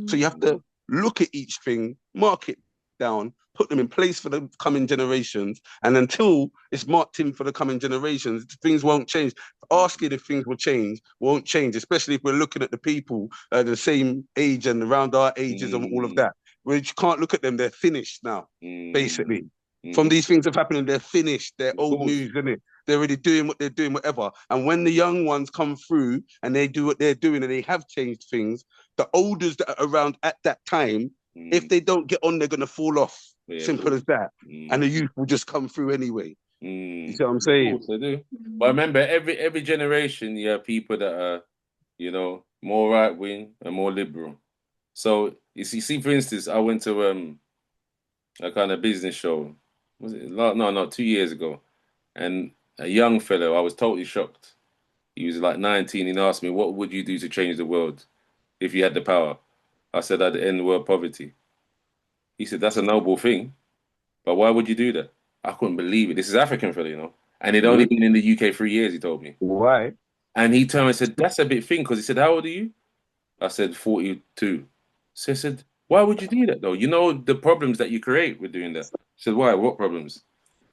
So you have to look at each thing, mark it down, put them in place for the coming generations, and until it's marked in for the coming generations, things won't change. Asking if things will change won't change, especially if we're looking at the people the same age and around our ages and all of that. Where you can't look at them, they're finished now, basically. From these things have happened, they're finished, they're old news, isn't it? They're already doing what they're doing, whatever. And when the young ones come through and they do what they're doing and they have changed things, the olders that are around at that time, if they don't get on, they're going to fall off. Simple as that. And the youth will just come through anyway. You see what I'm saying? Of course they do. But remember, every generation, you have people that are, more right-wing and more liberal. So, you see, for instance, I went to a kind of business show. Was it? No, 2 years ago. And a young fellow, I was totally shocked. He was like 19. He asked me, what would you do to change the world if you had the power? I said, I'd end world poverty. He said, that's a noble thing, but why would you do that? I couldn't believe it. This is African fella, and he'd only been in the UK 3 years, he told me. Why? And he turned and said, that's a bit thing, because he said, how old are you? I said, 42. So he said, why would you do that, though? You know the problems that you create with doing that. I said, why? What problems?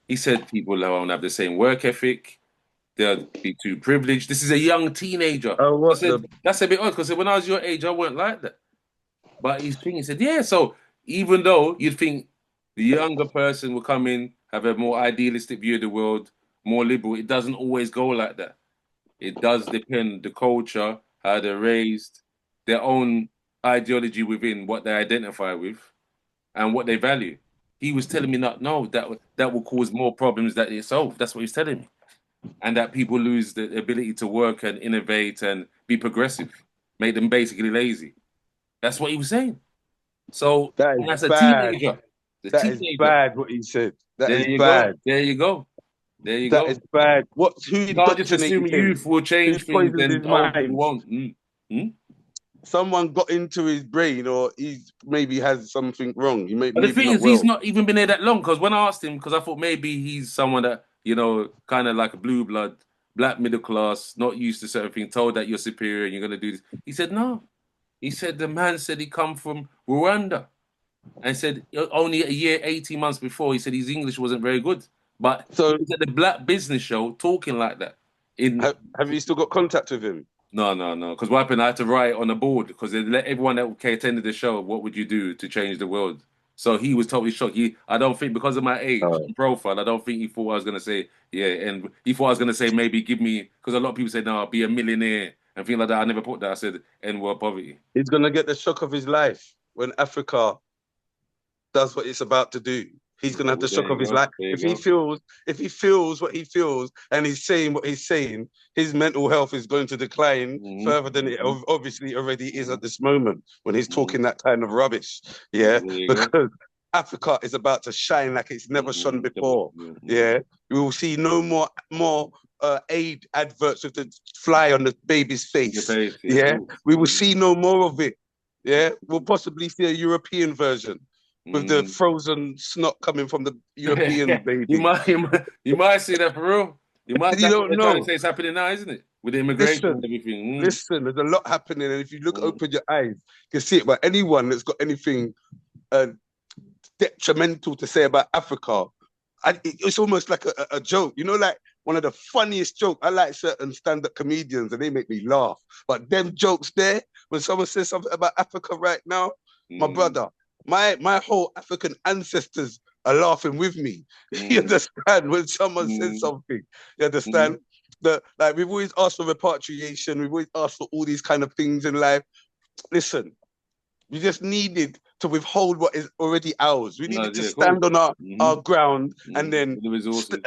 He said, people won't have the same work ethic. They'll be too privileged. This is a young teenager. I said, that's a bit odd, because when I was your age, I weren't like that. But he said, yeah, so even though you'd think the younger person will come in, have a more idealistic view of the world, more liberal, it doesn't always go like that. It does depend the culture, how they're raised, their own ideology within what they identify with and what they value. He was telling me that will cause more problems than it solves. That's what he's telling me. And that people lose the ability to work and innovate and be progressive, make them basically lazy. That's what he was saying. So that's a teenager. That is bad what he said. That is bad. There you go. That is bad. Who can't just assume youth will change things and it won't. Someone got into his brain, or he's maybe has something wrong. But the thing is, he's not even been there that long. Because when I asked him, because I thought maybe he's someone that kind of like a blue blood, black middle class, not used to certain things, told that you're superior and you're gonna do this. He said no. He said the man said he come from Rwanda. And said only a year, 18 months before, he said his English wasn't very good. But he was at the Black Business Show talking like that. Have you still got contact with him? No. Because what happened? I had to write on a board because they let everyone that attended the show. What would you do to change the world? So he was totally shocked. I don't think because of my age and profile, I don't think he thought I was gonna say yeah, and he thought I was gonna say maybe give me because a lot of people say no, I'll be a millionaire and things like that. I never put that. I said end world poverty. He's gonna get the shock of his life when Africa does what it's about to do. He's gonna have the There shock you of his go. life. There you If he go. feels what he feels and he's saying what he's saying, his mental health is going to decline further than it obviously already is at this moment when he's talking that kind of rubbish. Yeah. There you go. Because Africa is about to shine like it's never shone before. Yeah. We will see no more aid adverts with the fly on the baby's face. Yeah. We will see no more of it. Yeah. We'll possibly see a European version with the frozen snot coming from the European baby. you might see that for real. You might. You That's don't what they're trying know. to say. It's happening now, isn't it? With the immigration and everything. Listen, there's a lot happening, and if you open your eyes, you can see it. But anyone that's got anything detrimental to say about Africa, it's almost like a joke. You know, like one of the funniest jokes. I like certain stand-up comedians, and they make me laugh. But them jokes there, when someone says something about Africa right now, my brother, my whole African ancestors are laughing with me. You understand? When someone says something, you understand? Like we've always asked for repatriation, we've always asked for all these kind of things in life. Listen, we just needed to withhold what is already ours. We needed to stand on our ground and then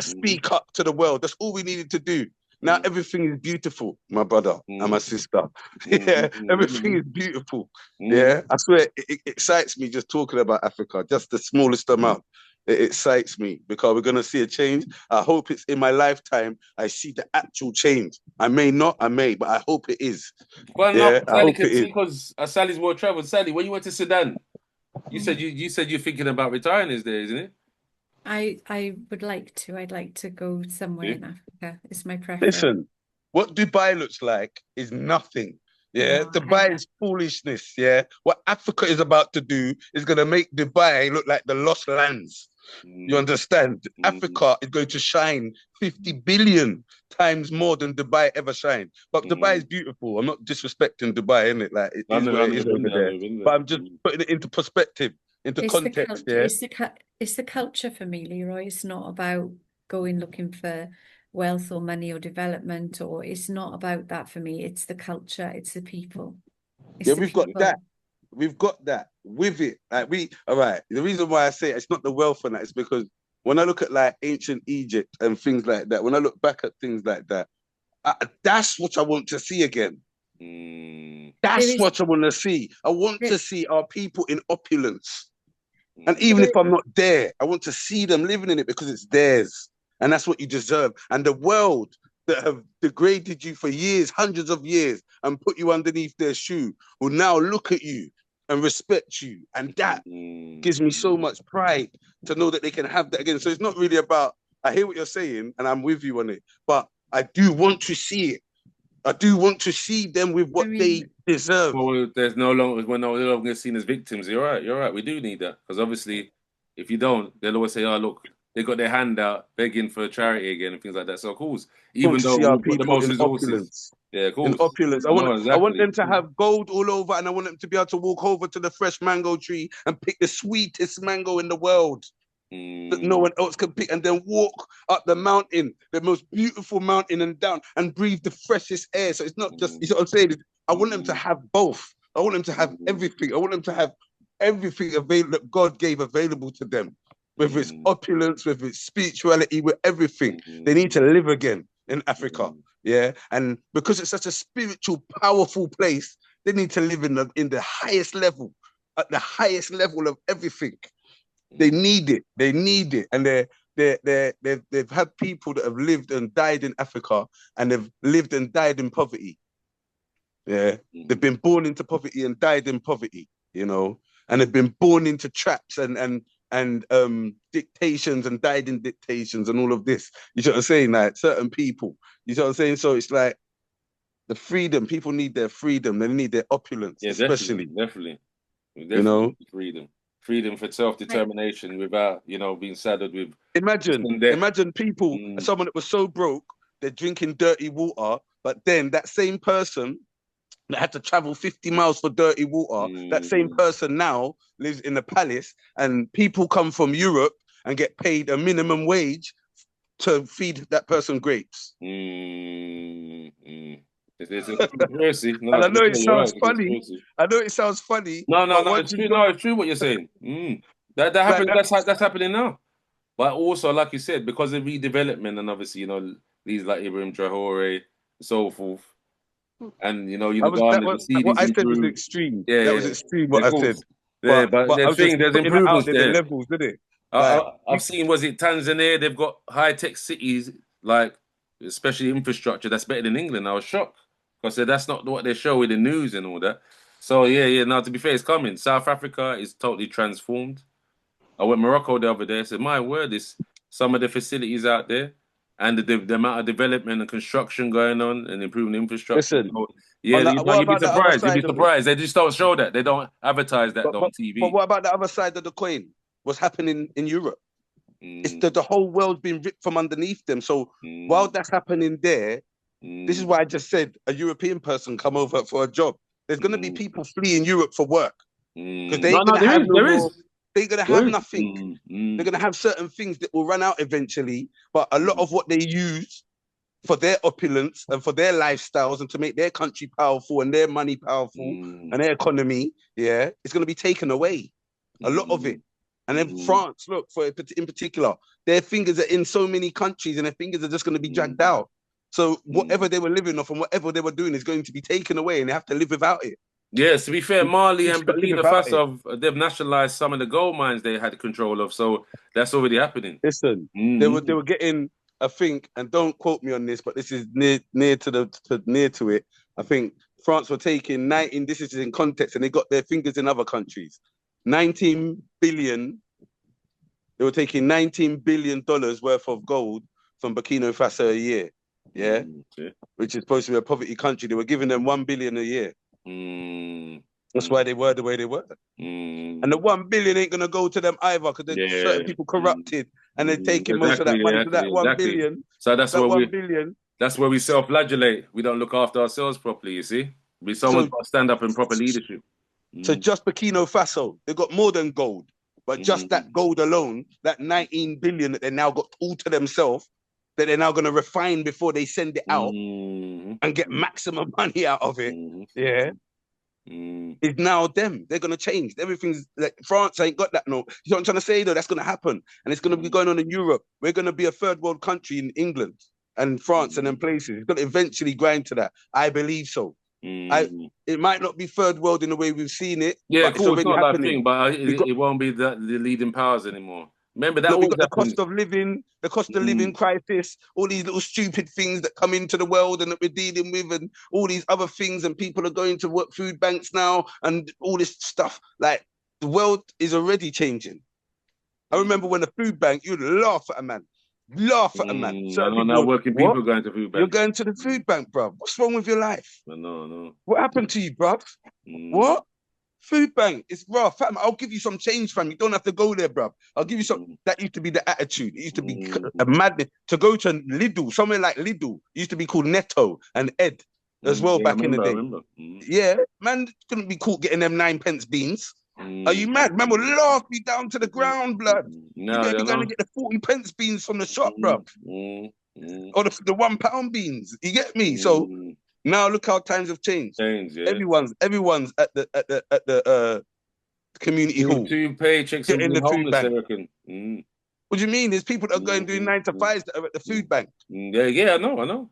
speak up to the world. That's all we needed to do. Now everything is beautiful, my brother and my sister. Yeah, everything is beautiful. Yeah, I swear it excites me just talking about Africa, just the smallest amount. It excites me because we're going to see a change. I hope it's in my lifetime. I see the actual change. I may not, I may, but I hope it is. Well, yeah, no, I Sally hope can it see is. because Sally's more traveled. Sally, when you went to Sudan, you said you're thinking about retiring is there, isn't it? I would like to. I'd like to go somewhere in Africa. It's my preference. Listen, what Dubai looks like is nothing. Yeah, No, Dubai is foolishness. Yeah, what Africa is about to do is going to make Dubai look like the lost lands. You understand? Africa is going to shine 50 billion times more than Dubai ever shined. But Dubai is beautiful. I'm not disrespecting Dubai, isn't it? Like it is what it is over there. But I'm just putting it into perspective, into context. Yeah, it's the culture for me, Leroy. It's not about going looking for wealth or money or development, or it's not about that for me. It's the culture. It's the people. Yeah, we've got that. We've got that with it. Like all right. The reason why I say it's not the wealth and that is because when I look at like ancient Egypt and things like that, when I look back at things like that, that's what I want to see again. That's what I want to see. I want to see our people in opulence. And even if I'm not there, I want to see them living in it because it's theirs. And that's what you deserve. And the world that have degraded you for years, hundreds of years, and put you underneath their shoe will now look at you and respect you. And that gives me so much pride to know that they can have that again. So it's not really about, I hear what you're saying and I'm with you on it, but I do want to see it. I do want to see them with what they deserve. Well, we're no longer seen as victims. You're right. We do need that because obviously, if you don't, they'll always say, "Oh, look, they got their hand out begging for charity again and things like that." So, of course, even though our we've got the people most in resources, opulence. yeah, of course, in opulence. I want them to have gold all over, and I want them to be able to walk over to the fresh mango tree and pick the sweetest mango in the world that no one else can pick, and then walk up the mountain, the most beautiful mountain, and down and breathe the freshest air. So it's not just, you know what I'm saying? I want them to have both. I want them to have everything. I want them to have everything available that God gave available to them, whether it's opulence, whether it's spirituality, with everything. They need to live again in Africa. Yeah. And because it's such a spiritual, powerful place, they need to live in the highest level, at the highest level of everything. They need it. They need it. And they've had people that have lived and died in Africa, and they've lived and died in poverty. Yeah. They've been born into poverty and died in poverty, you know, and they've been born into traps and dictations and died in dictations and all of this. You know what I'm saying? Like certain people. You know what I'm saying? So it's like the freedom. People need their freedom. They need their opulence, yeah, especially. Definitely. You know, freedom for self-determination without, being saddled with. Imagine people, someone that was so broke, they're drinking dirty water But then that same person that had to travel 50 miles for dirty water, that same person now lives in a palace, and people come from Europe and get paid a minimum wage to feed that person grapes. It's a conspiracy. No, And I to be know it fair, you're right. sounds It's a funny. conspiracy. I know it sounds funny. No, but it's true. No, it's true what you're saying. That like happens. That's happening now. But also, like you said, because of redevelopment and obviously, these like Ibrahim Traore and so forth, and Uganda, the seed what is I said was improved. extreme. Yeah, That yeah, was extreme yeah, what of I said. course. Yeah, but But I there's was just there's putting it out improvements there, the there. levels, didn't it? Like I've seen, was it Tanzania? They've got high tech cities, like especially infrastructure that's better than England. I was shocked because that's not what they show in the news and all that. So yeah. Now to be fair, it's coming. South Africa is totally transformed. I went Morocco the other day. I said, my word, is some of the facilities out there and the amount of development and construction going on and improving infrastructure. listen, So, yeah, what you'd be about the other surprised. You'd be side of it? surprised. They just don't show that. They don't advertise that But on but, but TV. what about the other side of the coin? What's happening in Europe? It's the whole world's been ripped from underneath them. So while that's happening there, this is why I just said a European person come over for a job. There's going to be people fleeing Europe for work because they ain't going to have no more. They ain't going to have nothing. They're going to have certain things that will run out eventually. But a lot of what they use for their opulence and for their lifestyles and to make their country powerful and their money powerful and their economy, it's going to be taken away. A lot of it. And then France, look, in particular, their fingers are in so many countries and their fingers are just going to be dragged out. So whatever they were living off and whatever they were doing is going to be taken away and they have to live without it. Yes, to be fair, Mali and Burkina Faso, they've nationalized some of the gold mines they had control of. So that's already happening. Listen, they were getting, I think, and don't quote me on this, but this is near to it. I think France were taking 19, this is in context, and they got their fingers in other countries. 19 billion, they were taking $19 billion worth of gold from Burkina Faso a year. Yeah. Which is supposed to be a poverty country. They were giving them 1 billion a year. That's why they were the way they were. And the 1 billion ain't gonna go to them either because there's certain people corrupted and they're taking most of that money to that 1 billion. So that's where we self-flagellate. We don't look after ourselves properly, you see. Someone's got to stand up in proper leadership. So just Burkina Faso, they got more than gold. But just that gold alone, that 19 billion that they now got all to themselves, that they're now going to refine before they send it out and get maximum money out of it, is now them. They're going to change. Everything's like France ain't got that. No, you know what I'm trying to say though? That's going to happen. And it's going to be going on in Europe. We're going to be a third world country in England and France and them places. It's going to eventually grind to that. I believe so. It might not be third world in the way we've seen it. Yeah, but cool. It's not happening. that thing, but it won't be the leading powers anymore. Remember that we got the cost of living, crisis, all these little stupid things that come into the world and that we're dealing with, and all these other things, and people are going to work food banks now, and all this stuff. Like the world is already changing. I remember when the food bank, you'd laugh at a man. Now working people going to food bank. You're going to the food bank, bruv. What's wrong with your life? No. What happened to you, bruv? What? Food bank, it's rough. Fam, I'll give you some change, fam. You don't have to go there, bruv. I'll give you some. That used to be the attitude. It used to be a madness. To go to Lidl, somewhere like Lidl, it used to be called Netto and Ed as well back in the day. Yeah, man couldn't be caught getting them 9p beans. Are you mad? Man would laugh me down to the ground, blood. You better be going to get the 40p beans from the shop, bruv. Or the £1 beans. You get me? So now look how times have changed. Everyone's at the community hall. 2 paychecks getting the food bank. I reckon. What do you mean? There's people that are going doing 9 to 5s that are at the food bank. Yeah, I know.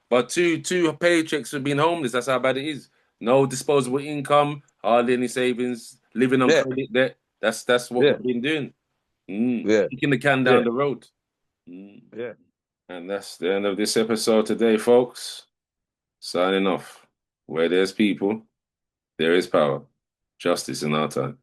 But two paychecks for being homeless. That's how bad it is. No disposable income, hardly any savings, living on credit debt. That's what we've been doing. Kicking the can down the road. And that's the end of this episode today, folks. Signing off. Where there's people, there is power. Justice in our time.